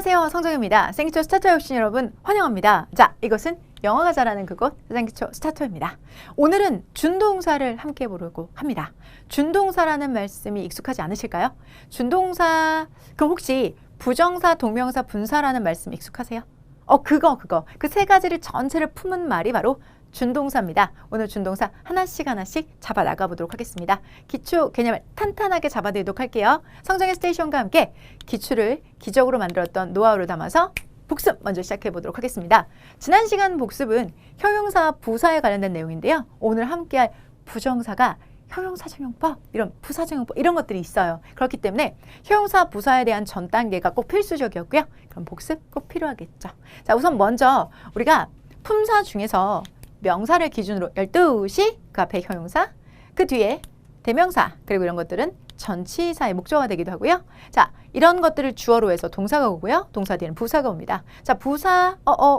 안녕하세요, 성정입니다. 생기초 스타터 여신 여러분 환영합니다. 자, 이것은 영어가 잘하는 그곳 생기초 스타터입니다. 오늘은 준동사를 함께 보려고 합니다. 준동사라는 말씀이 익숙하지 않으실까요? 준동사, 그럼 혹시 부정사, 동명사, 분사라는 말씀 익숙하세요? 그거 그 세 가지를 전체를 품은 말이 바로 준동사입니다. 오늘 준동사 하나씩 잡아 나가보도록 하겠습니다. 기초 개념을 탄탄하게 잡아드리도록 할게요. 성정의 스테이션과 함께 기초를 기적으로 만들었던 노하우를 담아서 복습 먼저 시작해 보도록 하겠습니다. 지난 시간 복습은 형용사, 부사에 관련된 내용인데요. 오늘 함께할 부정사가 형용사정용법, 이런 부사정용법 이런 것들이 있어요. 그렇기 때문에 형용사, 부사에 대한 전 단계가 꼭 필수적이었고요. 그럼 복습 꼭 필요하겠죠. 자, 우선 먼저 우리가 품사 중에서 명사를 기준으로 12시 그 앞에 형용사, 그 뒤에 대명사, 그리고 이런 것들은 전치사의 목적어가 되기도 하고요. 자, 이런 것들을 주어로 해서 동사가 오고요. 동사 뒤에는 부사가 옵니다. 자, 부사,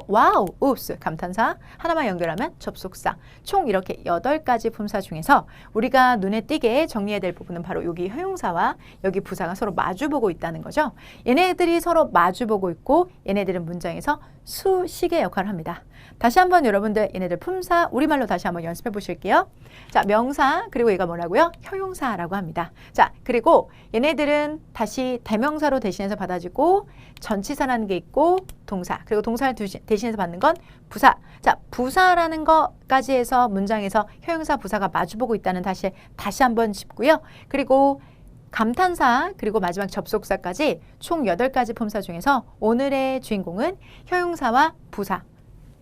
와우, 읍스, 감탄사 하나만 연결하면 접속사. 총 이렇게 8가지 품사 중에서 우리가 눈에 띄게 정리해야 될 부분은 바로 여기 형용사와 여기 부사가 서로 마주보고 있다는 거죠. 얘네들이 서로 마주보고 있고 얘네들은 문장에서 수식의 역할을 합니다. 다시 한번 여러분들 얘네들 품사 우리말로 다시 한번 연습해 보실게요. 자, 명사, 그리고 얘가 뭐라고요? 형용사라고 합니다. 자, 그리고 얘네들은 다시 대명사로 대신해서 받아지고 전치사라는 게 있고 동사, 그리고 동사를 대신해서 받는 건 부사. 자, 부사라는 것까지 해서 문장에서 형용사, 부사가 마주보고 있다는 다시 한번 짚고요. 그리고 감탄사, 그리고 마지막 접속사까지 총 8가지 품사 중에서 오늘의 주인공은 형용사와 부사.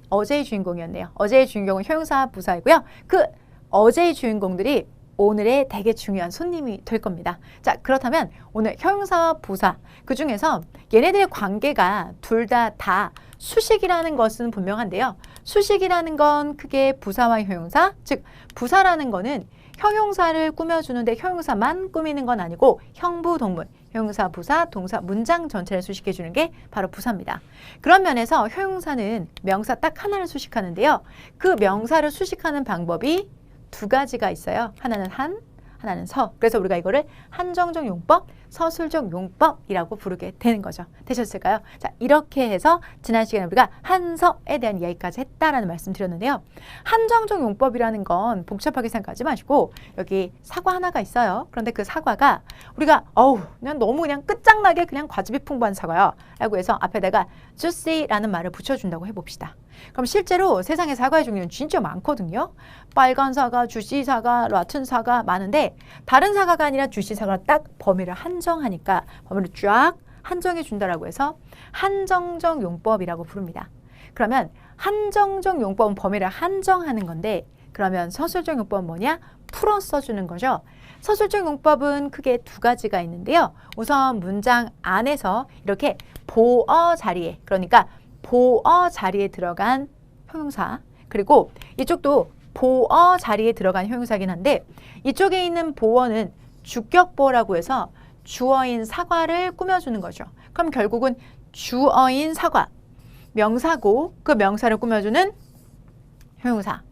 어제의 주인공이었네요. 어제의 주인공은 형용사, 부사이고요. 그 어제의 주인공들이 오늘의 되게 중요한 손님이 될 겁니다. 자, 그렇다면 오늘 형용사와 부사, 그 중에서 얘네들의 관계가 둘 다 수식이라는 것은 분명한데요. 수식이라는 건 크게 부사와 형용사, 즉 부사라는 거는 형용사를 꾸며주는데 형용사만 꾸미는 건 아니고 형부, 동문, 형용사, 부사, 동사, 문장 전체를 수식해주는 게 바로 부사입니다. 그런 면에서 형용사는 명사 딱 하나를 수식하는데요. 그 명사를 수식하는 방법이 2가지가 있어요. 하나는 한, 하나는 서. 그래서 우리가 이거를 한정적 용법, 서술적 용법이라고 부르게 되는 거죠. 되셨을까요? 자, 이렇게 해서 지난 시간에 우리가 한서에 대한 이야기까지 했다라는 말씀 드렸는데요. 한정적 용법이라는 건 복잡하게 생각하지 마시고 여기 사과 하나가 있어요. 그런데 그 사과가 우리가 그냥 너무 그냥 끝장나게 그냥 과즙이 풍부한 사과야 라고 해서 앞에다가 juicy라는 말을 붙여준다고 해봅시다. 그럼 실제로 세상에 사과의 종류는 진짜 많거든요. 빨간 사과, 주시 사과, 라튼 사과 많은데 다른 사과가 아니라 주시 사과가 딱 범위를 한정하니까 범위를 쫙 한정해 준다라고 해서 한정적 용법이라고 부릅니다. 그러면 한정적 용법은 범위를 한정하는 건데 그러면 서술적 용법은 뭐냐? 풀어 써주는 거죠. 서술적 용법은 크게 2가지가 있는데요. 우선 문장 안에서 이렇게 보어 자리에, 그러니까 보어 자리에 들어간 형용사, 그리고 이쪽도 보어 자리에 들어간 형용사긴 한데 이쪽에 있는 보어는 주격보어라고 해서 주어인 사과를 꾸며주는 거죠. 그럼 결국은 주어인 사과, 명사고 그 명사를 꾸며주는 형용사.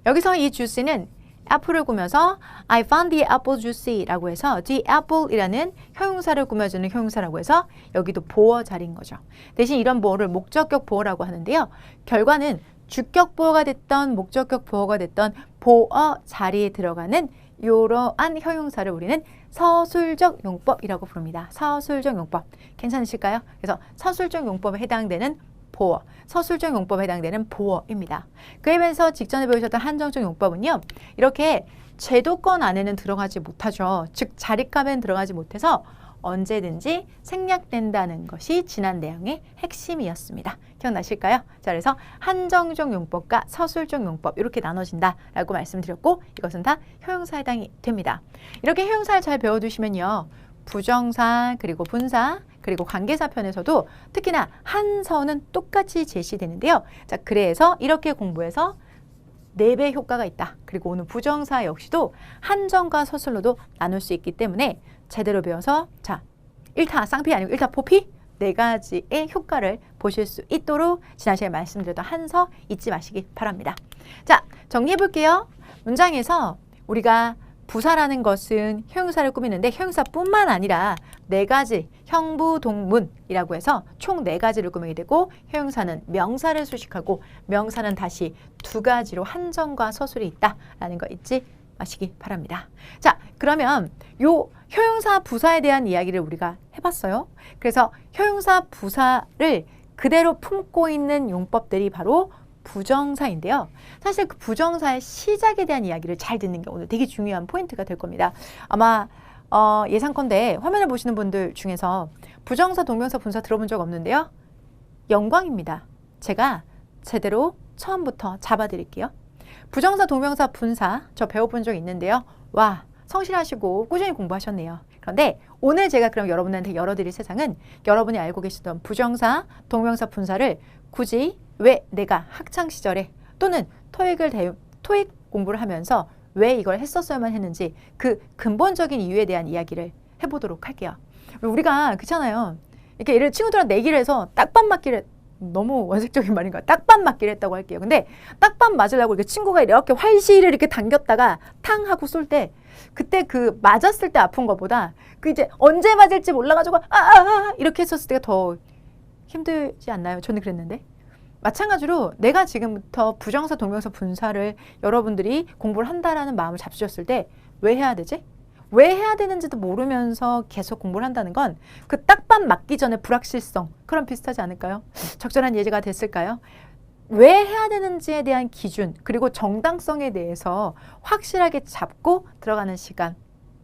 여기서 이 juicy는 애플을 꾸며서 I found the apple juicy라고 해서 the apple이라는 형용사를 꾸며주는 형용사라고 해서 여기도 보어 자리인 거죠. 대신 이런 보어를 목적격 보어라고 하는데요. 결과는 주격 보어가 됐던 목적격 보어가 됐던 보어 자리에 들어가는 이러한 형용사를 우리는 서술적 용법이라고 부릅니다. 서술적 용법. 괜찮으실까요? 그래서 서술적 용법에 해당되는 보어, 서술적 용법에 해당되는 보어입니다. 그에 비해서 직전에 배우셨던 한정적 용법은요. 이렇게 제도권 안에는 들어가지 못하죠. 즉 자리값에는 들어가지 못해서 언제든지 생략된다는 것이 지난 내용의 핵심이었습니다. 기억나실까요? 자, 그래서 한정적 용법과 서술적 용법 이렇게 나눠진다라고 말씀드렸고 이것은 다 형용사에 해당이 됩니다. 이렇게 형용사를 잘 배워두시면요. 부정사, 그리고 분사, 그리고 관계사 편에서도 특히나 한서는 똑같이 제시되는데요. 자, 그래서 이렇게 공부해서 4배 효과가 있다. 그리고 오늘 부정사 역시도 한정과 서술로도 나눌 수 있기 때문에 제대로 배워서 자, 1타 쌍피 아니고 1타 포피 4가지의 효과를 보실 수 있도록 지난 시간에 말씀드렸던 한서 잊지 마시기 바랍니다. 자, 정리해 볼게요. 문장에서 우리가 부사라는 것은 형용사를 꾸미는데 형용사뿐만 아니라 4가지 형부동문이라고 해서 총 4가지를 꾸미게 되고 형용사는 명사를 수식하고 명사는 다시 2가지로 한정과 서술이 있다라는 거 잊지 마시기 바랍니다. 자, 그러면 요 형용사 부사에 대한 이야기를 우리가 해봤어요. 그래서 형용사 부사를 그대로 품고 있는 용법들이 바로 부정사인데요. 사실 그 부정사의 시작에 대한 이야기를 잘 듣는 게 오늘 되게 중요한 포인트가 될 겁니다. 아마 예상컨대 화면을 보시는 분들 중에서 부정사, 동명사, 분사 들어본 적 없는데요. 영광입니다. 제가 제대로 처음부터 잡아드릴게요. 부정사, 동명사, 분사 저 배워본 적 있는데요. 와, 성실하시고 꾸준히 공부하셨네요. 그런데 오늘 제가 그럼 여러분한테 열어드릴 세상은 여러분이 알고 계시던 부정사, 동명사, 분사를 굳이 왜 내가 학창시절에 또는 토익 공부를 하면서 왜 이걸 했었어야만 했는지 그 근본적인 이유에 대한 이야기를 해보도록 할게요. 우리가 그렇잖아요. 이렇게 예를 친구들한테 내기를 해서 딱밤 맞기를 너무 원색적인 말인가 딱밤 맞기를 했다고 할게요. 근데 딱밤 맞으려고 이렇게 친구가 이렇게 활시를 이렇게 당겼다가 탕 하고 쏠 때 그때 그 맞았을 때 아픈 것보다 그 이제 언제 맞을지 몰라가지고 이렇게 했었을 때가 더 힘들지 않나요? 저는 그랬는데. 마찬가지로 내가 지금부터 부정사, 동명사, 분사를 여러분들이 공부를 한다라는 마음을 잡수셨을 때 왜 해야 되지? 왜 해야 되는지도 모르면서 계속 공부를 한다는 건 그 딱밤 맞기 전에 불확실성 그런 비슷하지 않을까요? 적절한 예제가 됐을까요? 왜 해야 되는지에 대한 기준 그리고 정당성에 대해서 확실하게 잡고 들어가는 시간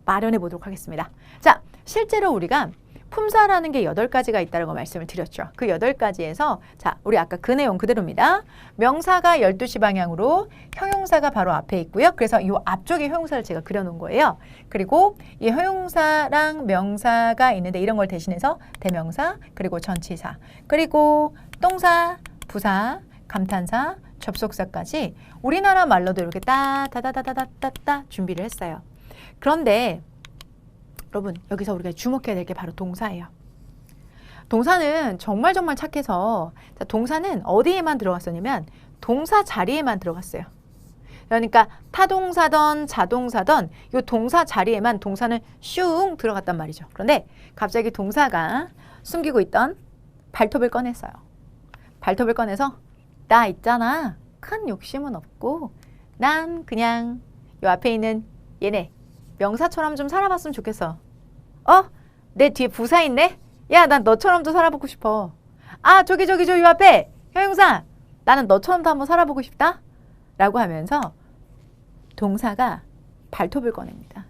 마련해 보도록 하겠습니다. 자, 실제로 우리가 품사라는 게 8가지가 있다는 거 말씀을 드렸죠. 그 8가지에서 자, 우리 아까 그 내용 그대로입니다. 명사가 12시 방향으로 형용사가 바로 앞에 있고요. 그래서 이 앞쪽에 형용사를 제가 그려놓은 거예요. 그리고 이 형용사랑 명사가 있는데 이런 걸 대신해서 대명사, 그리고 전치사, 그리고 똥사, 부사, 감탄사, 접속사까지 우리나라 말로도 이렇게 따다다다다다다 준비를 했어요. 그런데 여러분 여기서 우리가 주목해야 될 게 바로 동사예요. 동사는 정말 착해서 동사는 어디에만 들어갔었냐면 동사 자리에만 들어갔어요. 그러니까 타동사던 자동사던 이 동사 자리에만 동사는 슝 들어갔단 말이죠. 그런데 갑자기 동사가 숨기고 있던 발톱을 꺼냈어요. 발톱을 꺼내서 나 있잖아. 큰 욕심은 없고 난 그냥 요 앞에 있는 얘네 명사처럼 좀 살아봤으면 좋겠어. 내 뒤에 부사 있네? 야, 난 너처럼도 살아보고 싶어. 아, 저기 요 앞에 형용사. 나는 너처럼도 한번 살아보고 싶다. 라고 하면서 동사가 발톱을 꺼냅니다.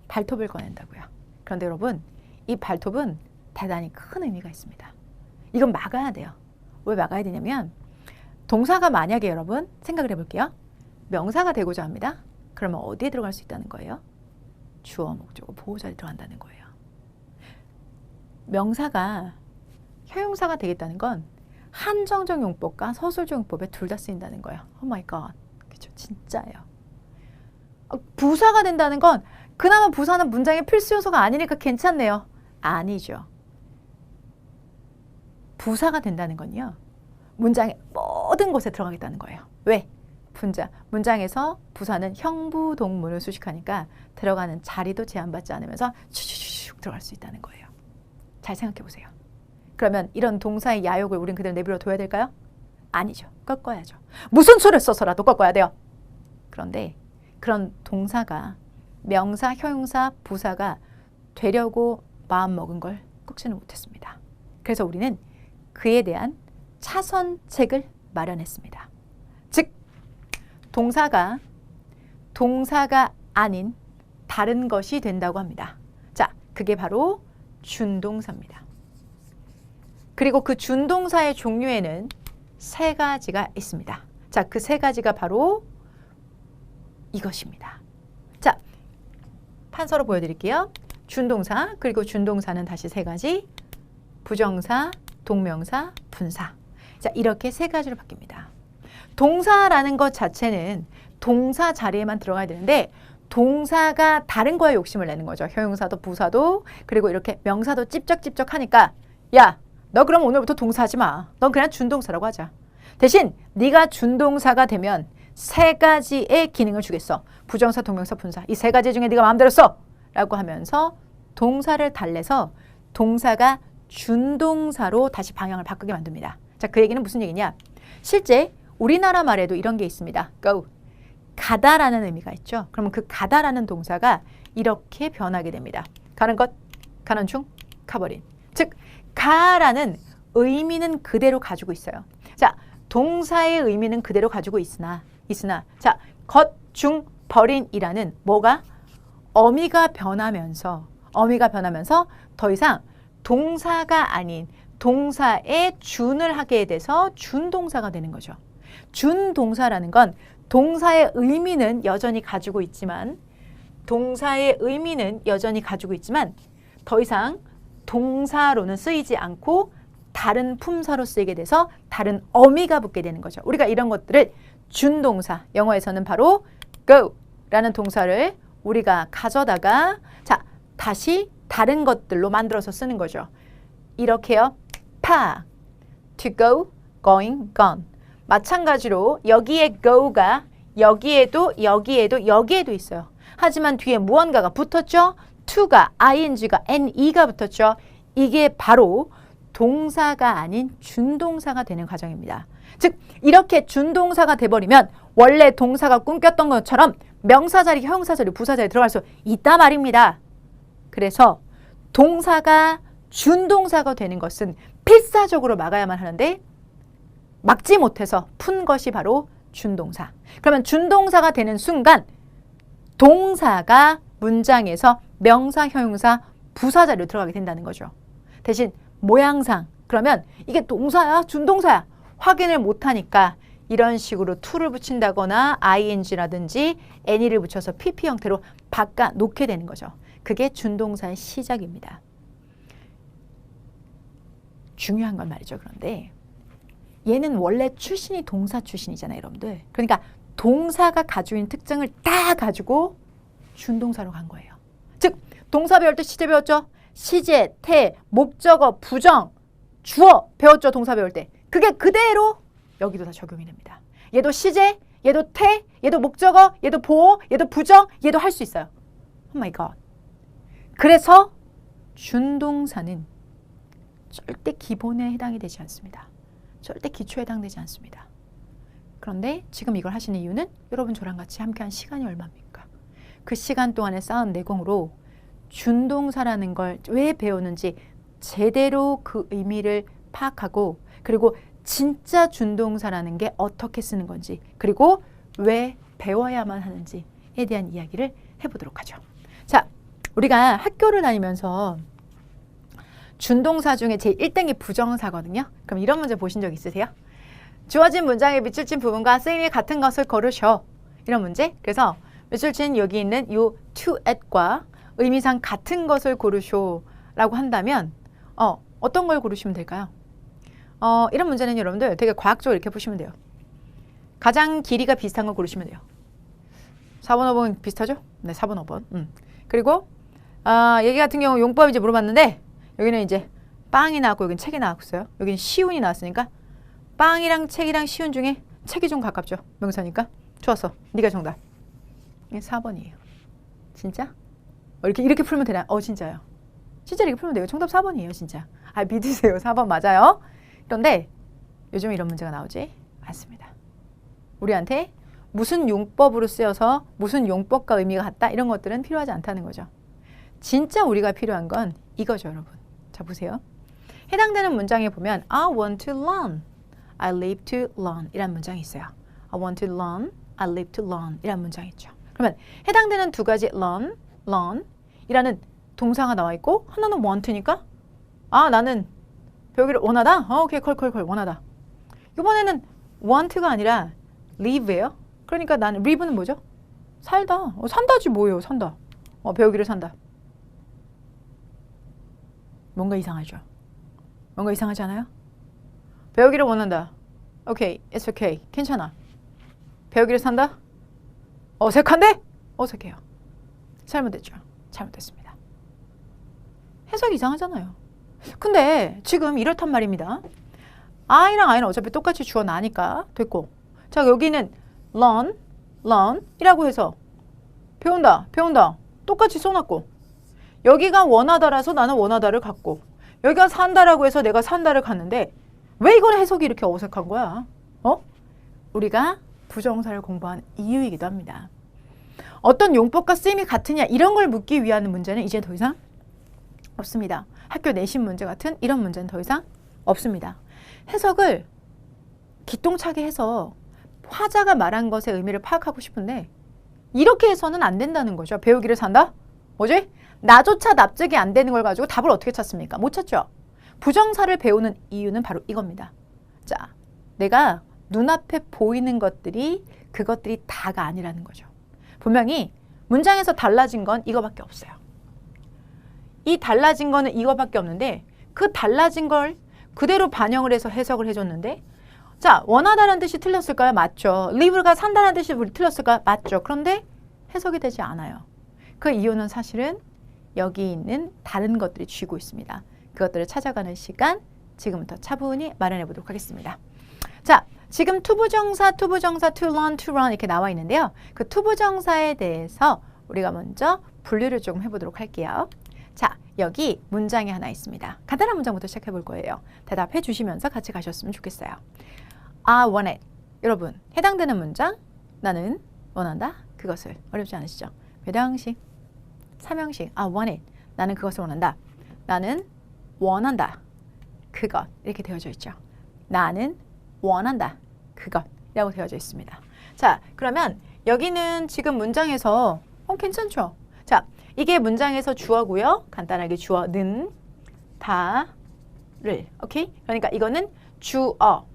발톱을 꺼낸다고요. 그런데 여러분, 이 발톱은 대단히 큰 의미가 있습니다. 이건 막아야 돼요. 왜 막아야 되냐면 동사가 만약에 여러분 생각을 해볼게요. 명사가 되고자 합니다. 그러면 어디에 들어갈 수 있다는 거예요? 주어, 목적어, 보호자에 들어간다는 거예요. 명사가 형용사가 되겠다는 건 한정적 용법과 서술적 용법에 둘 다 쓰인다는 거예요. 오 마이 갓. 그죠? 진짜예요. 부사가 된다는 건 그나마 부사는 문장의 필수 요소가 아니니까 괜찮네요. 아니죠. 부사가 된다는 건요. 문장의 모든 곳에 들어가겠다는 거예요. 왜? 문장에서 부사는 형부동문을 수식하니까 들어가는 자리도 제한받지 않으면서 슉슉슉 들어갈 수 있다는 거예요. 잘 생각해 보세요. 그러면 이런 동사의 야욕을 우린 그대로 내버려 둬야 될까요? 아니죠. 꺾어야죠. 무슨 수를 써서라도 꺾어야 돼요. 그런데 그런 동사가 명사, 형용사, 부사가 되려고 마음먹은 걸 꺾지는 못했습니다. 그래서 우리는 그에 대한 차선책을 마련했습니다. 즉 동사가 아닌 다른 것이 된다고 합니다. 자, 그게 바로 준동사입니다. 그리고 그 준동사의 종류에는 3가지가 있습니다. 자, 그 3가지가 바로 이것입니다. 자, 판서로 보여드릴게요. 준동사, 그리고 준동사는 다시 3가지, 부정사, 동명사, 분사. 자, 이렇게 3가지로 바뀝니다. 동사라는 것 자체는 동사 자리에만 들어가야 되는데 동사가 다른 거에 욕심을 내는 거죠. 형용사도 부사도 그리고 이렇게 명사도 찝쩍찝쩍 하니까 야, 너 그럼 오늘부터 동사하지 마. 넌 그냥 준동사라고 하자. 대신 네가 준동사가 되면 3가지의 기능을 주겠어. 부정사, 동명사, 분사. 이 3가지 중에 네가 마음대로 써. 라고 하면서 동사를 달래서 동사가 준동사로 다시 방향을 바꾸게 만듭니다. 자, 그 얘기는 무슨 얘기냐? 실제 우리나라 말에도 이런 게 있습니다. go. 가다라는 의미가 있죠. 그러면 그 가다라는 동사가 이렇게 변하게 됩니다. 가는 것, 가는 중, 가버린. 즉, 가라는 의미는 그대로 가지고 있어요. 자, 동사의 의미는 그대로 가지고 있으나 자, 것, 중, 버린이라는 뭐가? 어미가 변하면서 더 이상 동사가 아닌 동사에 준을 하게 돼서 준동사가 되는 거죠. 준동사라는 건 동사의 의미는 여전히 가지고 있지만 더 이상 동사로는 쓰이지 않고 다른 품사로 쓰이게 돼서 다른 어미가 붙게 되는 거죠. 우리가 이런 것들을 준동사, 영어에서는 바로 go라는 동사를 우리가 가져다가 자, 다시 다른 것들로 만들어서 쓰는 거죠. 이렇게요. 파, to go, going, gone. 마찬가지로 여기에 go가 여기에도 있어요. 하지만 뒤에 무언가가 붙었죠. to가, ing가, ne가 붙었죠. 이게 바로 동사가 아닌 준동사가 되는 과정입니다. 즉 이렇게 준동사가 돼버리면 원래 동사가 꿈꼈던 것처럼 명사 자리, 형용사 자리, 부사 자리 들어갈 수 있단 말입니다. 그래서 동사가 준동사가 되는 것은 필사적으로 막아야만 하는데 막지 못해서 푼 것이 바로 준동사. 그러면 준동사가 되는 순간 동사가 문장에서 명사, 형용사, 부사 자리로 들어가게 된다는 거죠. 대신 모양상 그러면 이게 동사야, 준동사야 확인을 못하니까 이런 식으로 to를 붙인다거나 ing라든지 any를 붙여서 pp 형태로 바꿔 놓게 되는 거죠. 그게 준동사의 시작입니다. 중요한 건 말이죠. 그런데 얘는 원래 출신이 동사 출신이잖아요, 여러분들. 그러니까 동사가 가지고 있는 특징을 다 가지고 준동사로 간 거예요. 즉 동사 배울 때 시제 배웠죠? 시제, 태, 목적어, 부정, 주어 배웠죠? 동사 배울 때. 그게 그대로 여기도 다 적용이 됩니다. 얘도 시제, 얘도 태, 얘도 목적어, 얘도 보어, 얘도 부정, 얘도 할 수 있어요. 오 마이 갓. 그래서 준동사는 절대 기본에 해당이 되지 않습니다. 절대 기초에 해당되지 않습니다. 그런데 지금 이걸 하시는 이유는 여러분 저랑 같이 함께한 시간이 얼마입니까? 그 시간 동안에 쌓은 내공으로 준동사라는 걸 왜 배우는지 제대로 그 의미를 파악하고 그리고 진짜 준동사라는 게 어떻게 쓰는 건지 그리고 왜 배워야만 하는지에 대한 이야기를 해보도록 하죠. 자, 우리가 학교를 다니면서 준동사 중에 제 1등이 부정사거든요. 그럼 이런 문제 보신 적 있으세요? 주어진 문장에 밑줄 친 부분과 쓰임이 같은 것을 고르셔. 이런 문제. 그래서 밑줄 친 여기 있는 요 to at과 의미상 같은 것을 고르쇼라고 한다면 어떤 걸 고르시면 될까요? 이런 문제는 여러분들 되게 과학적으로 이렇게 보시면 돼요. 가장 길이가 비슷한 걸 고르시면 돼요. 4번, 5번 비슷하죠? 네, 4번, 5번. 그리고 얘기 같은 경우 용법 이제 물어봤는데 여기는 이제 빵이 나왔고 여기는 책이 나왔어요. 여기는 시운이 나왔으니까 빵이랑 책이랑 시운 중에 책이 좀 가깝죠. 명사니까. 좋았어. 네가 정답. 이게 4번이에요. 진짜? 이렇게 풀면 되나? 진짜요. 진짜 이렇게 풀면 돼요. 정답 4번이에요. 진짜. 믿으세요. 4번 맞아요. 그런데 요즘 이런 문제가 나오지 않습니다. 우리한테 무슨 용법으로 쓰여서 무슨 용법과 의미가 같다 이런 것들은 필요하지 않다는 거죠. 진짜 우리가 필요한 건 이거죠, 여러분. 자, 보세요. 해당되는 문장에 보면 I want to learn, I live to learn 이란 문장이 있어요. I want to learn, I live to learn 이란 문장이 있죠. 그러면 해당되는 두 가지 learn 이라는 동사가 나와 있고 하나는 want니까 나는 배우기를 원하다? 오케이, 콜 원하다. 이번에는 want가 아니라 live예요. 그러니까 나는 live는 뭐죠? 살다. 산다지 뭐예요, 산다. 배우기를 산다. 뭔가 이상하죠? 뭔가 이상하지 않아요? 배우기를 원한다. 오케이, it's okay. 괜찮아. 배우기를 산다? 어색한데? 어색해요. 잘못됐죠? 잘못됐습니다. 해석이 이상하잖아요. 근데 지금 이렇단 말입니다. I랑 I는 어차피 똑같이 주어 나니까 됐고 자 여기는 learn 이라고 해서 배운다 똑같이 써놨고 여기가 원하다라서 나는 원하다를 갖고 여기가 산다라고 해서 내가 산다를 갖는데 왜 이건 해석이 이렇게 어색한 거야? 우리가 부정사를 공부한 이유이기도 합니다. 어떤 용법과 쓰임이 같으냐 이런 걸 묻기 위한 문제는 이제 더 이상 없습니다. 학교 내신 문제 같은 이런 문제는 더 이상 없습니다. 해석을 기똥차게 해서 화자가 말한 것의 의미를 파악하고 싶은데 이렇게 해서는 안 된다는 거죠. 배우기를 산다? 뭐지? 나조차 납득이 안 되는 걸 가지고 답을 어떻게 찾습니까? 못 찾죠. 부정사를 배우는 이유는 바로 이겁니다. 자, 내가 눈앞에 보이는 것들이 그것들이 다가 아니라는 거죠. 분명히 문장에서 달라진 건 이거밖에 없어요. 이 달라진 거는 이거밖에 없는데 그 달라진 걸 그대로 반영을 해서 해석을 해줬는데 자, 원하다라는 뜻이 틀렸을까요? 맞죠. live가 산다라는 뜻이 틀렸을까요? 맞죠. 그런데 해석이 되지 않아요. 그 이유는 사실은 여기 있는 다른 것들이 쥐고 있습니다. 그것들을 찾아가는 시간 지금부터 차분히 마련해 보도록 하겠습니다. 자, 지금 투부정사, to learn, to run 이렇게 나와 있는데요. 그 투부정사에 대해서 우리가 먼저 분류를 조금 해보도록 할게요. 자, 여기 문장이 하나 있습니다. 간단한 문장부터 시작해 볼 거예요. 대답해 주시면서 같이 가셨으면 좋겠어요. I want it. 여러분, 해당되는 문장 나는 원한다. 그것을. 어렵지 않으시죠? 몇 형식? 3형식. I want it. 나는 그것을 원한다. 나는 원한다. 그것. 이렇게 되어져 있죠. 나는 원한다. 그것이라고 되어져 있습니다. 자, 그러면 여기는 지금 문장에서 괜찮죠? 자, 이게 문장에서 주어고요. 간단하게 주어는 다를. 오케이? 그러니까 이거는 주어.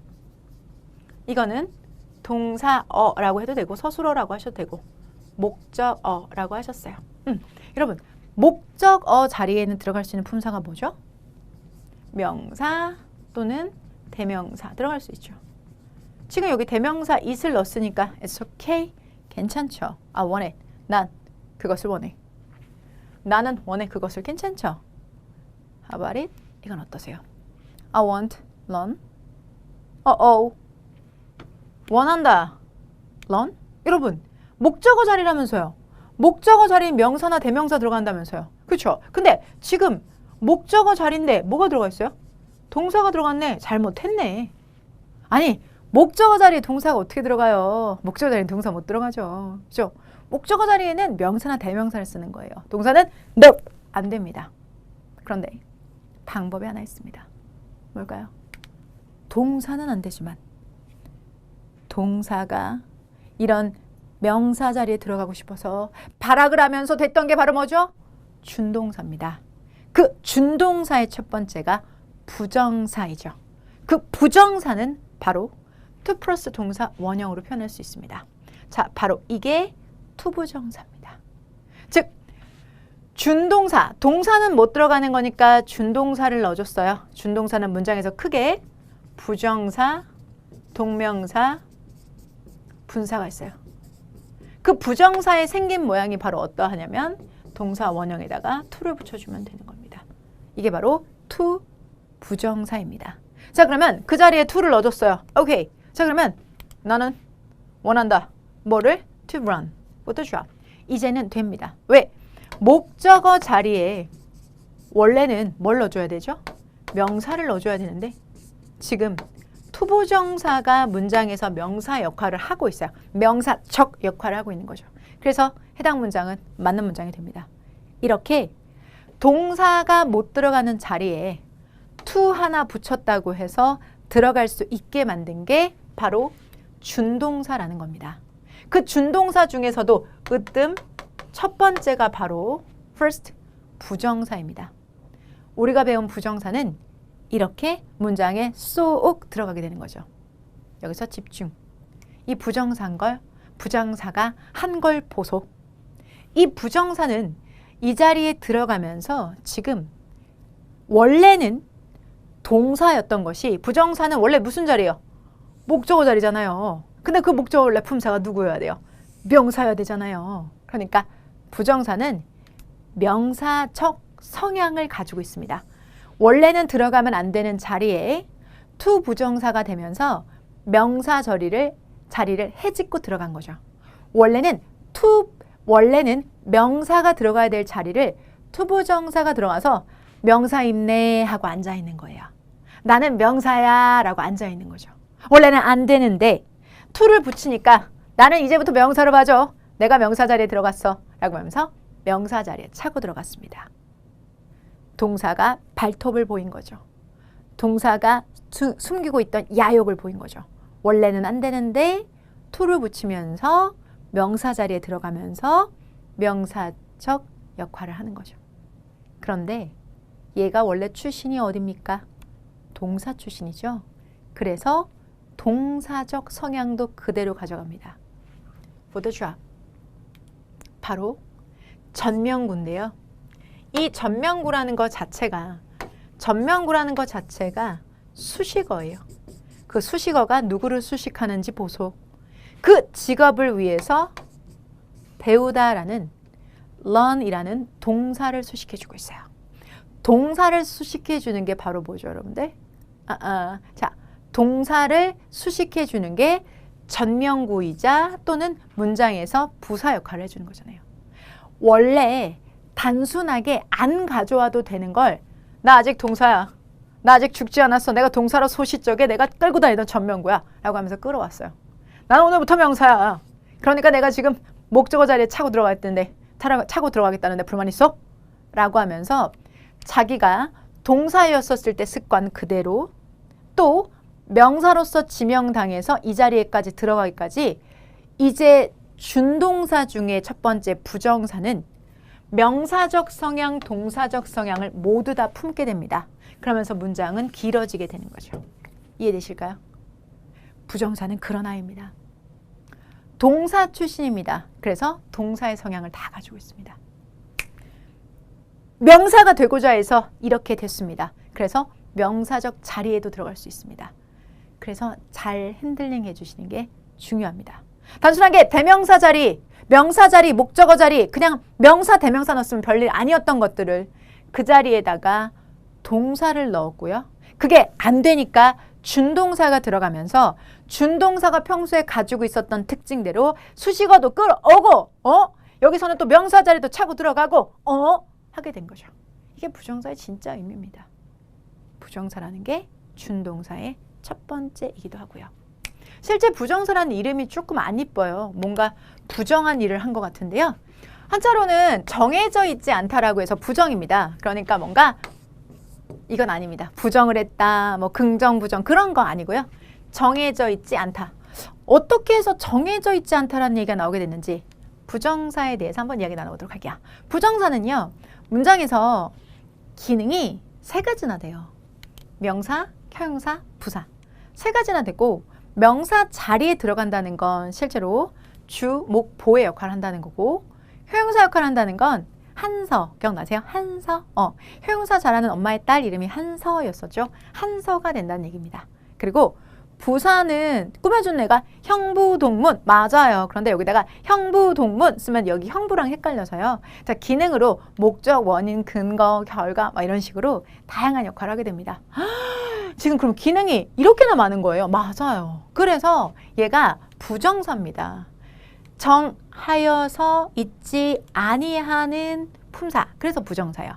이거는 동사어라고 해도 되고 서술어라고 하셔도 되고 목적어라고 하셨어요. 여러분, 목적어 자리에는 들어갈 수 있는 품사가 뭐죠? 명사 또는 대명사 들어갈 수 있죠. 지금 여기 대명사 it을 넣었으니까 it's okay. 괜찮죠. I want it. 난 그것을 원해. 나는 원해 그것을. 괜찮죠. How about it? 이건 어떠세요? I want learn. 원한다. learn? 여러분, 목적어 자리라면서요. 목적어 자리에 명사나 대명사 들어간다면서요. 그렇죠? 근데 지금 목적어 자리인데 뭐가 들어가 있어요? 동사가 들어갔네. 잘못했네. 아니, 목적어 자리에 동사가 어떻게 들어가요? 목적어 자리에 동사 못 들어가죠. 그렇죠? 목적어 자리에는 명사나 대명사를 쓰는 거예요. 동사는 no! 안 됩니다. 그런데 방법이 하나 있습니다. 뭘까요? 동사는 안 되지만 동사가 이런 명사 자리에 들어가고 싶어서 발악을 하면서 됐던 게 바로 뭐죠? 준동사입니다. 그 준동사의 첫 번째가 부정사이죠. 그 부정사는 바로 to 플러스 동사 원형으로 표현할 수 있습니다. 자, 바로 이게 투부정사입니다. 즉, 준동사, 동사는 못 들어가는 거니까 준동사를 넣어줬어요. 준동사는 문장에서 크게 부정사, 동명사, 분사가 있어요. 그 부정사의 생긴 모양이 바로 어떠하냐면 동사 원형에다가 to를 붙여주면 되는 겁니다. 이게 바로 to 부정사입니다. 자, 그러면 그 자리에 to를 넣어줬어요. 오케이. 자, 그러면 나는 원한다. 뭐를? to run. 부터 줘. 이제는 됩니다. 왜? 목적어 자리에 원래는 뭘 넣어줘야 되죠? 명사를 넣어줘야 되는데 지금 투부정사가 문장에서 명사 역할을 하고 있어요. 명사적 역할을 하고 있는 거죠. 그래서 해당 문장은 맞는 문장이 됩니다. 이렇게 동사가 못 들어가는 자리에 to 하나 붙였다고 해서 들어갈 수 있게 만든 게 바로 준동사라는 겁니다. 그 준동사 중에서도 으뜸 첫 번째가 바로 first 부정사입니다. 우리가 배운 부정사는 이렇게 문장에 쏙 들어가게 되는 거죠. 여기서 집중. 이 부정사가 한 걸 보소. 이 부정사는 이 자리에 들어가면서 지금 원래는 동사였던 것이 부정사는 원래 무슨 자리예요? 목적어 자리잖아요. 근데 그 목적어 원래 품사가 누구여야 돼요? 명사여야 되잖아요. 그러니까 부정사는 명사적 성향을 가지고 있습니다. 원래는 들어가면 안 되는 자리에 to 부정사가 되면서 명사 자리를 해짓고 들어간 거죠. 원래는 명사가 들어가야 될 자리를 투부정사가 들어가서 명사 입네 하고 앉아있는 거예요. 나는 명사야 라고 앉아있는 거죠. 원래는 안 되는데 to를 붙이니까 나는 이제부터 명사로 봐줘. 내가 명사 자리에 들어갔어 라고 하면서 명사 자리에 차고 들어갔습니다. 동사가 발톱을 보인 거죠. 동사가 숨기고 있던 야욕을 보인 거죠. 원래는 안 되는데 to를 붙이면서 명사 자리에 들어가면서 명사적 역할을 하는 거죠. 그런데 얘가 원래 출신이 어딥니까? 동사 출신이죠. 그래서 동사적 성향도 그대로 가져갑니다. For the job. 바로 전명구인데요. 이 전명구라는 것 자체가 수식어예요. 그 수식어가 누구를 수식하는지 보소. 그 직업을 위해서 배우다라는 learn이라는 동사를 수식해주고 있어요. 동사를 수식해주는 게 바로 뭐죠, 여러분들? 자, 동사를 수식해주는 게 전명구이자 또는 문장에서 부사 역할을 해주는 거잖아요. 원래 단순하게 안 가져와도 되는 걸 나 아직 동사야. 나 아직 죽지 않았어. 내가 동사로 소시적에 내가 끌고 다니던 전명구야. 라고 하면서 끌어왔어요. 나는 오늘부터 명사야. 그러니까 내가 지금 목적어 자리에 차고 들어가겠다는데 불만 있어? 라고 하면서 자기가 동사였었을 때 습관 그대로 또 명사로서 지명당해서 이 자리에까지 들어가기까지 이제 준동사 중에 첫 번째 부정사는 명사적 성향, 동사적 성향을 모두 다 품게 됩니다. 그러면서 문장은 길어지게 되는 거죠. 이해되실까요? 부정사는 그런 아이입니다. 동사 출신입니다. 그래서 동사의 성향을 다 가지고 있습니다. 명사가 되고자 해서 이렇게 됐습니다. 그래서 명사적 자리에도 들어갈 수 있습니다. 그래서 잘 핸들링 해주시는 게 중요합니다. 단순하게 대명사 자리, 명사 자리, 목적어 자리, 그냥 명사, 대명사 넣었으면 별일 아니었던 것들을 그 자리에다가 동사를 넣었고요. 그게 안 되니까 준동사가 들어가면서 준동사가 평소에 가지고 있었던 특징대로 수식어도 끌어오고 여기서는 또 명사 자리도 차고 들어가고 하게 된 거죠. 이게 부정사의 진짜 의미입니다. 부정사라는 게 준동사의 첫 번째이기도 하고요. 실제 부정사라는 이름이 조금 안 이뻐요. 뭔가 부정한 일을 한 것 같은데요. 한자로는 정해져 있지 않다라고 해서 부정입니다. 그러니까 뭔가 이건 아닙니다. 부정을 했다, 뭐 긍정, 부정 그런 거 아니고요. 정해져 있지 않다. 어떻게 해서 정해져 있지 않다라는 얘기가 나오게 됐는지 부정사에 대해서 한번 이야기 나눠보도록 할게요. 부정사는요. 문장에서 기능이 세 가지나 돼요. 명사, 형용사, 부사. 세 가지나 되고 명사 자리에 들어간다는 건 실제로 주, 목, 보의 역할을 한다는 거고 형용사 역할을 한다는 건 한서, 기억나세요? 한서. 형용사 잘하는 엄마의 딸 이름이 한서였었죠. 한서가 된다는 얘기입니다. 그리고 부사는 꾸며준 애가 형부동문 맞아요. 그런데 여기다가 형부동문 쓰면 여기 형부랑 헷갈려서요. 자, 기능으로 목적, 원인, 근거, 결과 막 이런 식으로 다양한 역할을 하게 됩니다. 지금 그럼 기능이 이렇게나 많은 거예요. 맞아요. 그래서 얘가 부정사입니다. 정하여서 있지 아니하는 품사. 그래서 부정사예요.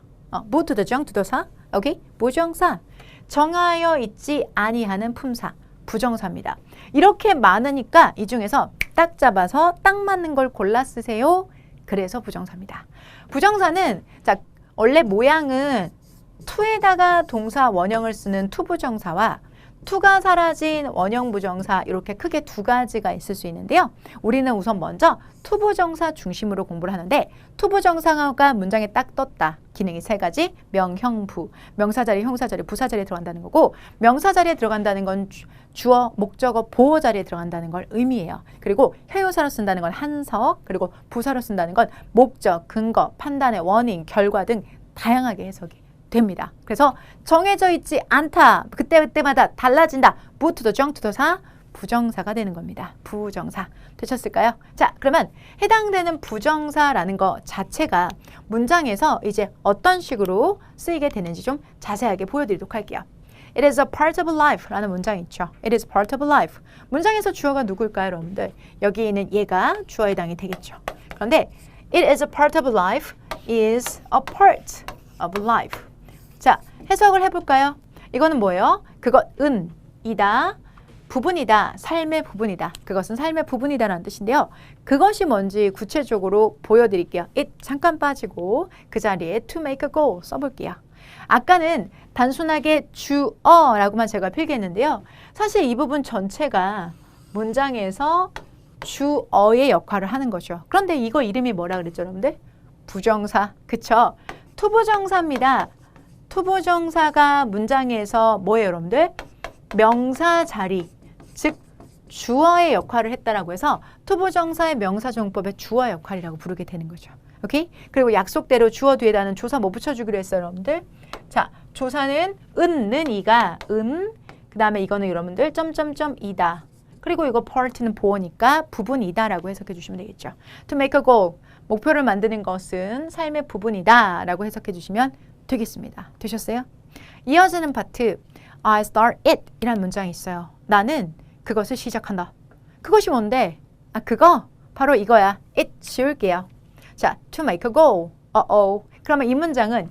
무투더정 투더사. 오케이? 부정사. 정하여 있지 아니하는 품사. 부정사입니다. 이렇게 많으니까 이 중에서 딱 잡아서 딱 맞는 걸 골라 쓰세요. 그래서 부정사입니다. 부정사는 자 원래 모양은 to에다가 동사 원형을 쓰는 투부정사와 to가 사라진 원형 부정사 이렇게 크게 두 가지가 있을 수 있는데요. 우리는 우선 먼저 투부정사 중심으로 공부를 하는데 투부정사가 문장에 딱 떴다. 기능이 세 가지. 명, 형, 부. 명사 자리, 형사 자리, 부사 자리에 들어간다는 거고 명사 자리에 들어간다는 건 주어, 목적어, 보어 자리에 들어간다는 걸 의미해요. 그리고 형용사로 쓴다는 건 한서, 그리고 부사로 쓴다는 건 목적, 근거, 판단의 원인, 결과 등 다양하게 해석이 됩니다. 그래서 정해져 있지 않다. 그때마다 달라진다. 부투더 정투더사 부정사가 되는 겁니다. 부정사 되셨을까요? 자, 그러면 해당되는 부정사라는 거 자체가 문장에서 이제 어떤 식으로 쓰이게 되는지 좀 자세하게 보여드리도록 할게요. It is a part of life 라는 문장 있죠. It is part of life. 문장에서 주어가 누굴까요, 여러분들? 여기 있는 얘가 주어의 해당이 되겠죠. 그런데 It is a part of life is a part of life. 자, 해석을 해볼까요? 이거는 뭐예요? 그것은 이다. 부분이다. 삶의 부분이다. 그것은 삶의 부분이다라는 뜻인데요. 그것이 뭔지 구체적으로 보여드릴게요. it 잠깐 빠지고 그 자리에 to make a goal 써볼게요. 아까는 단순하게 주어라고만 제가 필기했는데요. 사실 이 부분 전체가 문장에서 주어의 역할을 하는 거죠. 그런데 이거 이름이 뭐라 그랬죠, 여러분들? 부정사. 그쵸? 투부정사입니다. 투부정사가 문장에서 뭐예요, 여러분들? 명사 자리, 즉 주어의 역할을 했다라고 해서 투부정사의 명사정법의 주어 역할이라고 부르게 되는 거죠. 오케이? 그리고 약속대로 주어 뒤에다는 조사 뭐 붙여주기로 했어요, 여러분들? 자, 조사는 은는 이가 그 다음에 이거는 여러분들 점점점 이다. 그리고 이거 part는 보어니까 부분이다라고 해석해 주시면 되겠죠. To make a goal, 목표를 만드는 것은 삶의 부분이다라고 해석해 주시면 되겠습니다. 되셨어요? 이어지는 파트 I start it 이라는 문장이 있어요. 나는 그것을 시작한다. 그것이 뭔데? 아, 그거? 바로 이거야. it 지울게요. 자, to make a goal. 그러면 이 문장은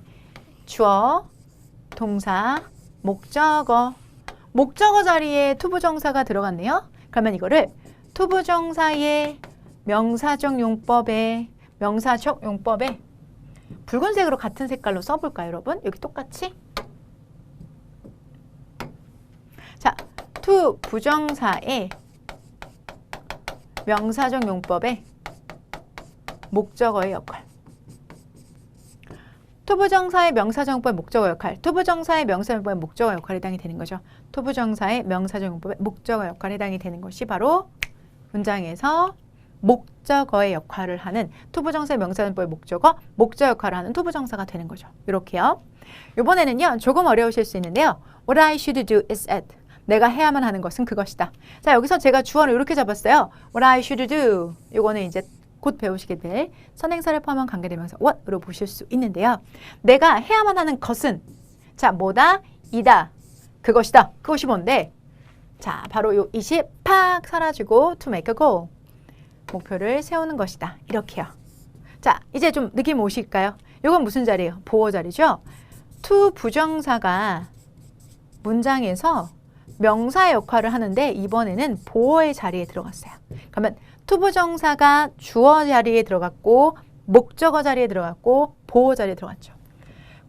주어, 동사, 목적어. 목적어 자리에 투부정사가 들어갔네요. 그러면 이거를 투부정사의 명사적 용법에 붉은색으로 같은 색깔로 써볼까요, 여러분? 여기 똑같이. 자, 투부정사의 명사적 용법에 목적어의 역할. 투부정사의 명사정법의 목적어 역할. 투부정사의 명사정법의 목적어 역할에 해당이 되는 거죠. 투부정사의 명사정법의 목적어 역할에 해당이 되는 것이 바로 문장에서 목적어의 역할을 하는 투부정사의 명사정법의 목적 역할을 하는 투부정사가 되는 거죠. 이렇게요. 이번에는요, 조금 어려우실 수 있는데요. What I should do is at. 내가 해야만 하는 것은 그것이다. 자, 여기서 제가 주어를 이렇게 잡았어요. What I should do. 이거는 이제 곧 배우시게 될 선행사를 포함한 관계대명사 what으로 보실 수 있는데요. 내가 해야만 하는 것은 자, 뭐다? 이다. 그것이다. 그것이 뭔데? 자, 바로 요 이시 팍 사라지고 to make a goal. 목표를 세우는 것이다. 이렇게요. 자, 이제 좀 느낌 오실까요? 이건 무슨 자리예요? 보어 자리죠? to 부정사가 문장에서 명사의 역할을 하는데 이번에는 보어의 자리에 들어갔어요. 그러면 투부정사가 주어 자리에 들어갔고 목적어 자리에 들어갔고 보어 자리에 들어갔죠.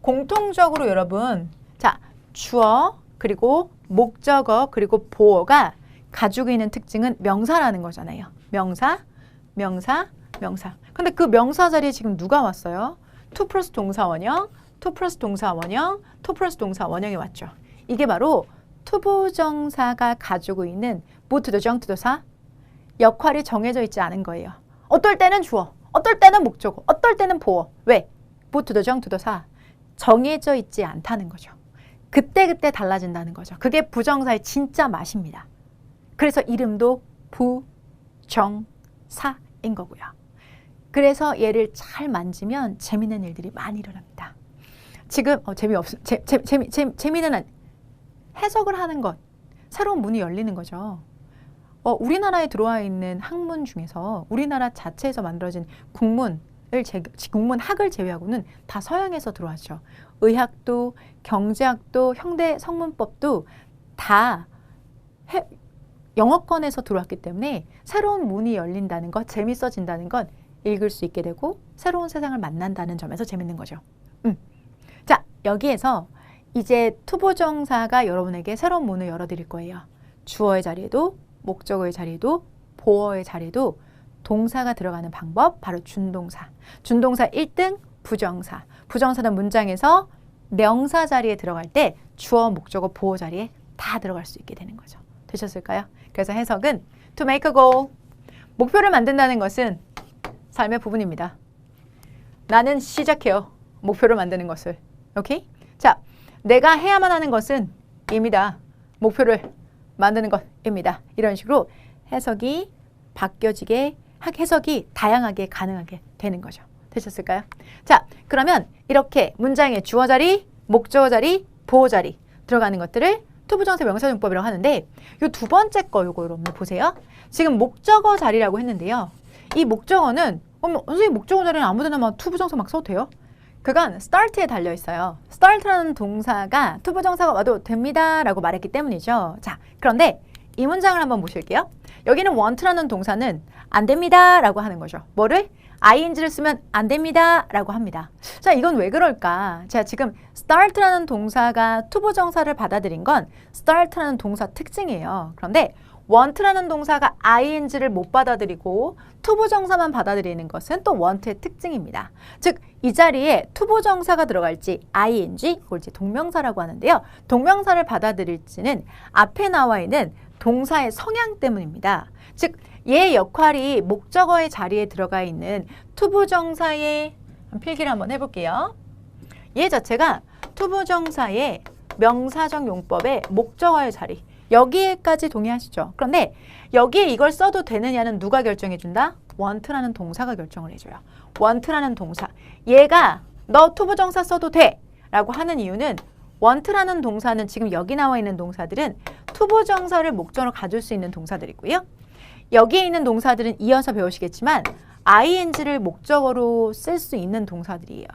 공통적으로 여러분, 자, 주어 그리고 목적어 그리고 보어가 가지고 있는 특징은 명사라는 거잖아요. 명사. 근데 그 명사 자리에 지금 누가 왔어요? to 플러스 동사 원형, to 플러스 동사 원형, to 플러스 동사 원형이 왔죠. 이게 바로 투부정사가 가지고 있는 부투도정투도사 역할이 정해져 있지 않은 거예요. 어떨 때는 주어, 어떨 때는 목적어, 어떨 때는 보어. 왜? 부투도정투도사 정해져 있지 않다는 거죠. 그때그때 달라진다는 거죠. 그게 부정사의 진짜 맛입니다. 그래서 이름도 부정사인 거고요. 그래서 얘를 잘 만지면 재미있는 일들이 많이 일어납니다. 지금 재미있는 해석을 하는 것, 새로운 문이 열리는 거죠. 우리나라에 들어와 있는 학문 중에서 우리나라 자체에서 만들어진 국문학을 제외하고는 다 서양에서 들어왔죠. 의학도, 경제학도, 현대 성문법도 다 영어권에서 들어왔기 때문에 새로운 문이 열린다는 것, 재밌어진다는 것, 읽을 수 있게 되고 새로운 세상을 만난다는 점에서 재밌는 거죠. 자, 여기에서 이제 투부정사가 여러분에게 새로운 문을 열어드릴 거예요. 주어의 자리에도 목적어의 자리에도 보어의 자리에도 동사가 들어가는 방법, 바로 준동사. 준동사 1등 부정사. 부정사는 문장에서 명사 자리에 들어갈 때 주어, 목적어, 보어 자리에 다 들어갈 수 있게 되는 거죠. 되셨을까요? 그래서 해석은 to make a goal. 목표를 만든다는 것은 삶의 부분입니다. 나는 시작해요. 목표를 만드는 것을. 오케이? 자, 내가 해야만 하는 것은 입니다. 목표를 만드는 것입니다. 이런 식으로 해석이 바뀌어지게, 해석이 다양하게 가능하게 되는 거죠. 되셨을까요? 자, 그러면 이렇게 문장의 주어 자리, 목적어 자리, 보어 자리 들어가는 것들을 투부정사 명사용법이라고 하는데 이 두 번째 거 요거 여러분 보세요. 지금 목적어 자리라고 했는데요. 이 목적어는 어머, 선생님 목적어 자리는 아무데나 막 투부정사 막 써도 돼요? 그건 start에 달려 있어요. start라는 동사가 투부정사가 와도 됩니다 라고 말했기 때문이죠. 자, 그런데 이 문장을 한번 보실게요. 여기는 want라는 동사는 안 됩니다 라고 하는 거죠. 뭐를? ing를 쓰면 안 됩니다 라고 합니다. 자, 이건 왜 그럴까? 자, 지금 start라는 동사가 투부정사를 받아들인 건 start라는 동사 특징이에요. 그런데 want라는 동사가 ing를 못 받아들이고 투부정사만 받아들이는 것은 또 want의 특징입니다. 즉, 이 자리에 투부정사가 들어갈지 ing, 그걸 이제 동명사라고 하는데요. 동명사를 받아들일지는 앞에 나와 있는 동사의 성향 때문입니다. 즉, 얘 역할이 목적어의 자리에 들어가 있는 투부정사의 필기를 한번 해볼게요. 얘 자체가 투부정사의 명사적 용법의 목적어의 자리, 여기에까지 동의하시죠? 그런데 여기에 이걸 써도 되느냐는 누가 결정해준다? want라는 동사가 결정을 해줘요. want라는 동사, 얘가 너 투부정사 써도 돼 라고 하는 이유는 want라는 동사는 지금 여기 나와 있는 동사들은 투부정사를 목적으로 가질 수 있는 동사들이고요. 여기에 있는 동사들은 이어서 배우시겠지만 ing를 목적어로 쓸 수 있는 동사들이에요.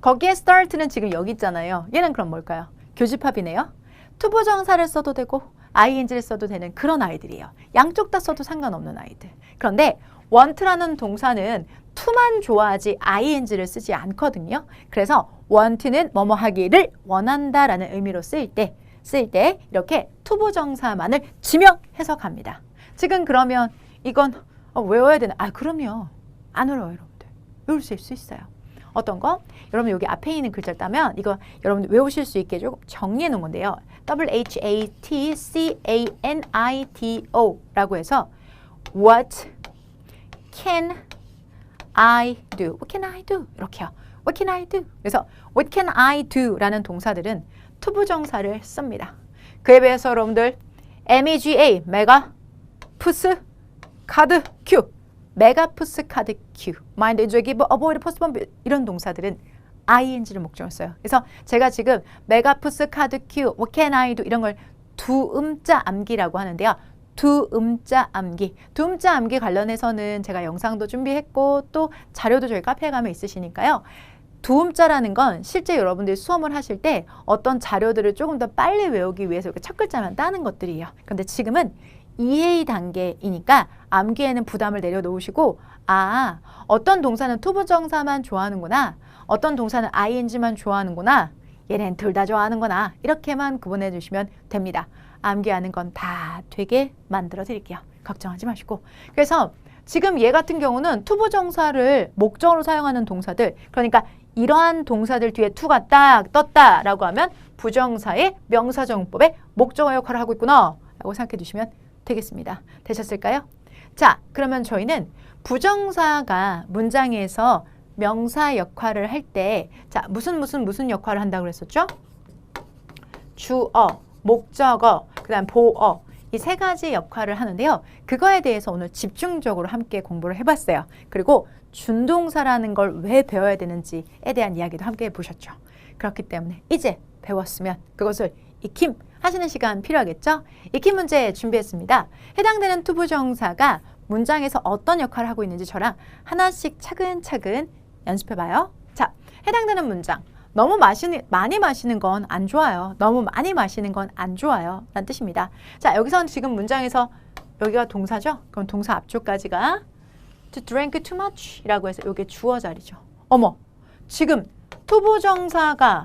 거기에 start는 지금 여기 있잖아요. 얘는 그럼 뭘까요? 교집합이네요. 투부정사를 써도 되고 ing를 써도 되는 그런 아이들이에요. 양쪽 다 써도 상관없는 아이들. 그런데 want라는 동사는 to만 좋아하지 ing를 쓰지 않거든요. 그래서 want는 뭐뭐 하기를 원한다라는 의미로 쓸 때 이렇게 투부정사만을 지명해서 갑니다. 지금 그러면 이건 외워야 되나? 아, 그럼요. 안 어려워요, 여러분들. 외울 수 있어요. 어떤 거? 여러분 여기 앞에 있는 글자를 따면 이거 여러분 외우실 수 있게 조금 정리해 놓은 건데요. WHATCANITO 라고 해서 What can I do? What can I do? 이렇게요. What can I do? 그래서 What can I do? 라는 동사들은 투부정사를 씁니다. 그에 비해서 여러분들 MEGA, 메가, 푸스, 카드, 큐, 메가, 푸스, 카드, 큐, 마인드, 인조이, 기브, 어보이드, 포스트폰 이런 동사들은 ing를 목적으로 써요. 그래서 제가 지금 메가, 푸스, 카드, 큐, what can I do 이런 걸 두음자 암기라고 하는데요. 두음자 암기. 두음자 암기 관련해서는 제가 영상도 준비했고 또 자료도 저희 카페에 가면 있으시니까요. 두음자라는 건 실제 여러분들이 수험을 하실 때 어떤 자료들을 조금 더 빨리 외우기 위해서 이렇게 첫 글자만 따는 것들이에요. 그런데 지금은 EA 단계이니까 암기에는 부담을 내려놓으시고 아, 어떤 동사는 투부정사만 좋아하는구나. 어떤 동사는 ing만 좋아하는구나. 얘는 둘 다 좋아하는구나. 이렇게만 구분해 주시면 됩니다. 암기하는 건 다 되게 만들어 드릴게요. 걱정하지 마시고. 그래서 지금 얘 같은 경우는 투부정사를 목적으로 사용하는 동사들, 그러니까 이러한 동사들 뒤에 to가 딱 떴다라고 하면 부정사의 명사정법의 목적어 역할을 하고 있구나 라고 생각해 주시면 되겠습니다. 되셨을까요? 자, 그러면 저희는 부정사가 문장에서 명사 역할을 할 때 자, 무슨 역할을 한다고 그랬었죠? 주어, 목적어, 그 다음 보어 이 세 가지 역할을 하는데요. 그거에 대해서 오늘 집중적으로 함께 공부를 해봤어요. 그리고 준동사라는 걸 왜 배워야 되는지에 대한 이야기도 함께 해보셨죠. 그렇기 때문에 이제 배웠으면 그것을 익힘 하시는 시간 필요하겠죠? 익힘 문제 준비했습니다. 해당되는 투부정사가 문장에서 어떤 역할을 하고 있는지 저랑 하나씩 차근차근 연습해봐요. 자, 해당되는 문장. 너무 많이 마시는 건 안 좋아요. 너무 많이 마시는 건 안 좋아요. 라는 뜻입니다. 자, 여기선 지금 문장에서 여기가 동사죠? 그럼 동사 앞쪽까지가 to drink too much 이라고 해서 이게 주어 자리죠. 어머, 지금 투부정사가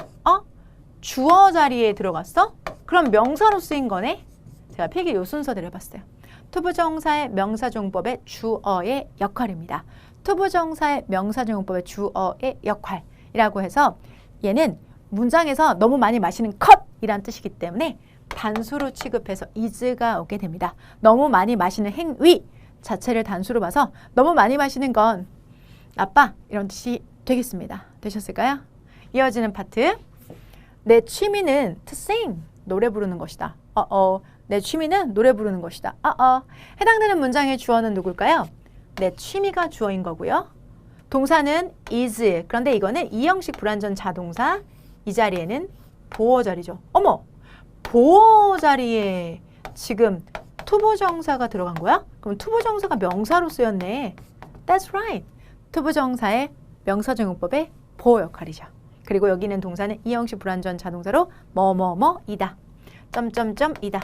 주어 자리에 들어갔어? 그럼 명사로 쓰인 거네? 제가 필기 요 순서대로 해봤어요. 투부정사의 명사정법의 주어의 역할입니다. 투부정사의 명사정법의 주어의 역할이라고 해서 얘는 문장에서 너무 많이 마시는 컷이란 뜻이기 때문에 단수로 취급해서 is가 오게 됩니다. 너무 많이 마시는 행위 자체를 단수로 봐서 너무 많이 마시는 건 나빠 이런 뜻이 되겠습니다. 되셨을까요? 이어지는 파트. 내 취미는 to sing, 노래 부르는 것이다. 내 취미는 노래 부르는 것이다. 해당되는 문장의 주어는 누굴까요? 내 취미가 주어인 거고요. 동사는 is. 그런데 이거는 이형식 불완전 자동사. 이 자리에는 보어 자리죠. 어머! 보어 자리에 지금 투부정사가 들어간 거야? 그럼 투부정사가 명사로 쓰였네. That's right. 투부정사의 명사정용법의 보호 역할이죠. 그리고 여기 있는 동사는 이 형식 불완전 자동사로 뭐뭐뭐이다. 점점점이다.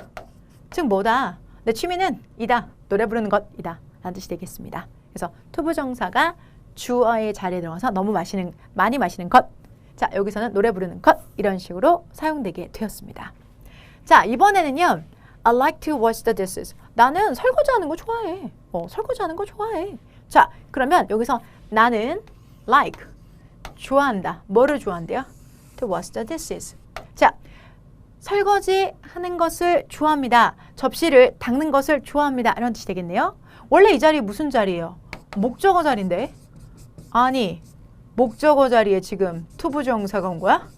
즉 뭐다? 내 취미는 이다. 노래 부르는 것이다. 라는 뜻이 되겠습니다. 그래서 투부정사가 주어의 자리에 들어가서 너무 많이 마시는 것. 자, 여기서는 노래 부르는 것. 이런 식으로 사용되게 되었습니다. 자, 이번에는요. I like to wash the dishes. 나는 설거지하는 거 좋아해. 설거지하는 거 좋아해. 자, 그러면 여기서 나는 like, 좋아한다. 뭐를 좋아한대요? To wash the dishes. 자, 설거지하는 것을 좋아합니다. 접시를 닦는 것을 좋아합니다. 이런 뜻이 되겠네요. 원래 이 자리 무슨 자리예요? 목적어 자리인데. 아니, 목적어 자리에 지금 투부정사가 온 거야?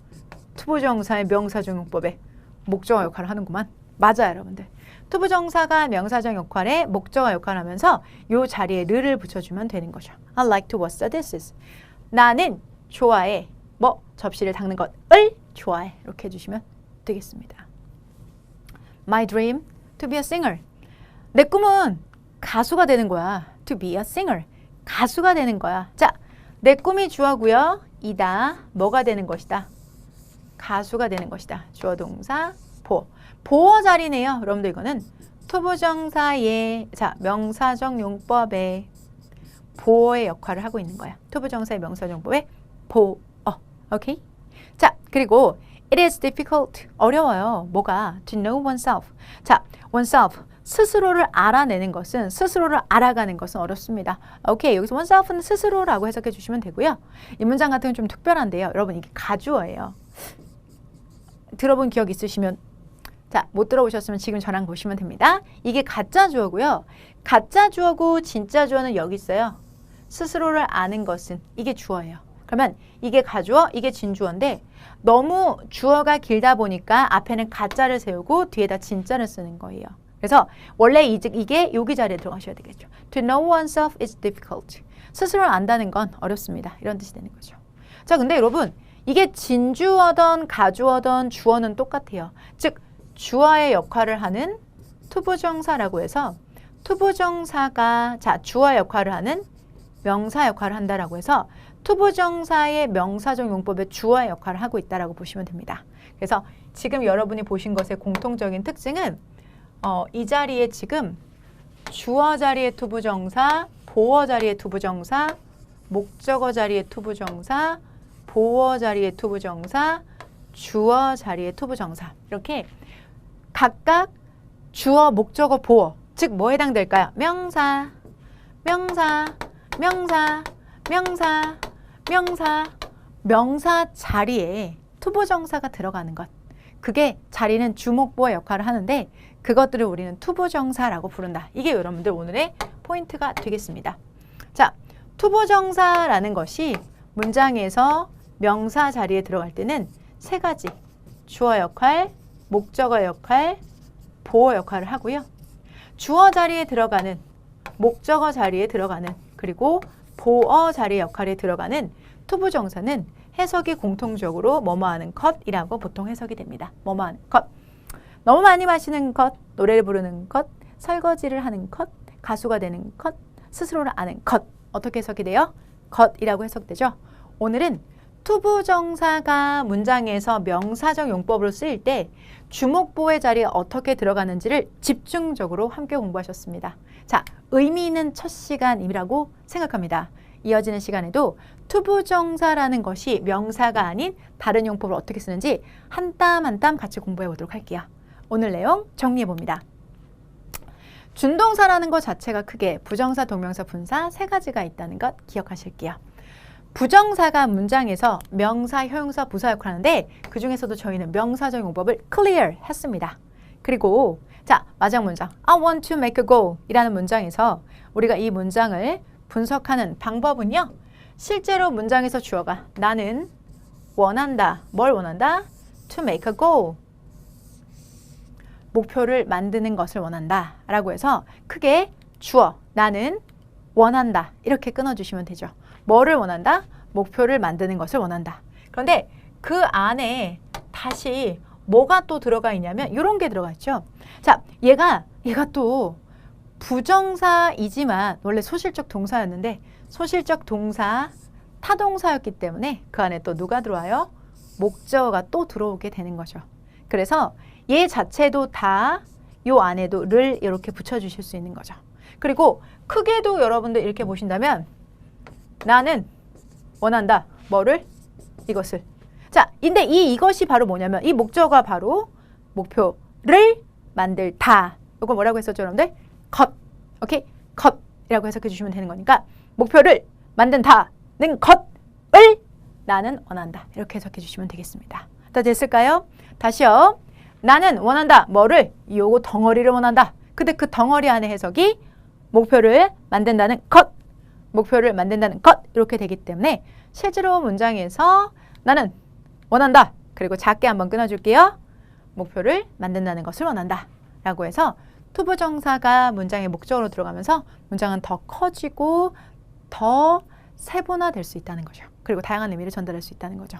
투부정사의 명사정용법에 목적어 역할을 하는구만. 맞아요, 여러분들. 투부정사가 명사적 역할에 목적어 역할을 하면서 이 자리에 르를 붙여주면 되는 거죠. I like to wash the dishes. 나는 좋아해. 뭐 접시를 닦는 것을 좋아해. 이렇게 해주시면 되겠습니다. My dream to be a singer. 내 꿈은 가수가 되는 거야. To be a singer. 가수가 되는 거야. 자, 내 꿈이 주어고요. 이다. 뭐가 되는 것이다? 가수가 되는 것이다. 주어 동사 보어. 보어 자리네요. 여러분들 이거는 투부정사의 명사적 용법의 보어의 역할을 하고 있는 거야. 투부정사의 명사적 용법의 보어. 오케이? 자, 그리고 it is difficult. 어려워요. 뭐가? To know oneself. 자, oneself. 스스로를 알아내는 것은, 스스로를 알아가는 것은 어렵습니다. 오케이, 여기서 oneself는 스스로라고 해석해 주시면 되고요. 이 문장 같은 건 좀 특별한데요. 여러분 이게 가주어예요. 들어본 기억 있으시면 자, 못 들어보셨으면 지금 저랑 보시면 됩니다. 이게 가짜 주어고요. 가짜 주어고 진짜 주어는 여기 있어요. 스스로를 아는 것은 이게 주어예요. 그러면 이게 가주어, 이게 진주어인데 너무 주어가 길다 보니까 앞에는 가짜를 세우고 뒤에다 진짜를 쓰는 거예요. 그래서 원래 이게 여기 자리에 들어가셔야 되겠죠. To know oneself is difficult. 스스로를 안다는 건 어렵습니다. 이런 뜻이 되는 거죠. 자, 근데 여러분 이게 진주어든 가주어든 주어는 똑같아요. 즉 주어의 역할을 하는 투부정사라고 해서 투부정사가 주어 역할을 하는 명사 역할을 한다라고 해서 투부정사의 명사적 용법의 주어의 역할을 하고 있다라고 보시면 됩니다. 그래서 지금 여러분이 보신 것의 공통적인 특징은 이 자리에 지금 주어 자리의 투부정사, 보어 자리의 투부정사, 목적어 자리의 투부정사, 보어 자리의 투부정사, 주어 자리의 투부정사 이렇게 각각 주어, 목적어, 보어 즉 뭐 해당될까요? 명사, 명사, 명사, 명사, 명사, 명사 자리에 투부정사가 들어가는 것 그게 자리는 주목보어 역할을 하는데 그것들을 우리는 투부정사라고 부른다. 이게 여러분들 오늘의 포인트가 되겠습니다. 자, 투부정사라는 것이 문장에서 명사 자리에 들어갈 때는 세 가지 주어 역할, 목적어 역할, 보어 역할을 하고요. 주어 자리에 들어가는, 목적어 자리에 들어가는, 그리고 보어 자리 역할에 들어가는 투부정사는 해석이 공통적으로 뭐뭐하는 컷이라고 보통 해석이 됩니다. 뭐뭐하는 컷. 너무 많이 마시는 것, 노래를 부르는 것, 설거지를 하는 것, 가수가 되는 것, 스스로를 아는 것. 어떻게 해석이 돼요? 컷이라고 해석되죠. 오늘은 투부정사가 문장에서 명사적 용법으로 쓰일 때 주목보의 자리에 어떻게 들어가는지를 집중적으로 함께 공부하셨습니다. 자, 의미 있는 첫 시간이라고 생각합니다. 이어지는 시간에도 투부정사라는 것이 명사가 아닌 다른 용법을 어떻게 쓰는지 한 땀 한 땀 같이 공부해 보도록 할게요. 오늘 내용 정리해 봅니다. 준동사라는 것 자체가 크게 부정사, 동명사, 분사 세 가지가 있다는 것 기억하실게요. 부정사가 문장에서 명사, 형용사, 부사 역할을 하는데 그 중에서도 저희는 명사적 용법을 clear 했습니다. 그리고 자, 마지막 문장 I want to make a goal 이라는 문장에서 우리가 이 문장을 분석하는 방법은요. 실제로 문장에서 주어가 나는 원한다. 뭘 원한다? To make a goal. 목표를 만드는 것을 원한다. 라고 해서 크게 주어 나는 원한다. 이렇게 끊어주시면 되죠. 뭐를 원한다? 목표를 만드는 것을 원한다. 그런데 그 안에 다시 뭐가 또 들어가 있냐면 이런 게 들어가 있죠. 자, 얘가 또 부정사이지만 원래 소실적 동사였는데 소실적 동사 타동사였기 때문에 그 안에 또 누가 들어와요? 목적어가 또 들어오게 되는 거죠. 그래서 얘 자체도 다 요 안에도 를 이렇게 붙여주실 수 있는 거죠. 그리고 크게도 여러분들 이렇게 보신다면 나는 원한다. 뭐를? 이것을. 자, 근데 이것이 바로 뭐냐면 이 목적어가 바로 목표를 만들다. 이거 뭐라고 했었죠, 여러분들? 것. 오케이? 것이라고 해석해 주시면 되는 거니까 목표를 만든다는 것을 나는 원한다. 이렇게 해석해 주시면 되겠습니다. 다 됐을까요? 다시요. 나는 원한다. 뭐를? 요거 덩어리를 원한다. 근데 그 덩어리 안에 해석이 목표를 만든다는 것, 목표를 만든다는 것 이렇게 되기 때문에 실제로 문장에서 나는 원한다. 그리고 작게 한번 끊어줄게요. 목표를 만든다는 것을 원한다. 라고 해서 투부정사가 문장의 목적으로 들어가면서 문장은 더 커지고 더 세분화될 수 있다는 거죠. 그리고 다양한 의미를 전달할 수 있다는 거죠.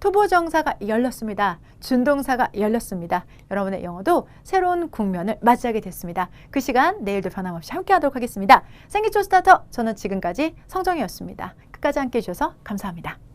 투부정사가 열렸습니다. 준동사가 열렸습니다. 여러분의 영어도 새로운 국면을 맞이하게 됐습니다. 그 시간 내일도 변함없이 함께 하도록 하겠습니다. 생기초 스타터 저는 지금까지 성정이었습니다. 끝까지 함께 해주셔서 감사합니다.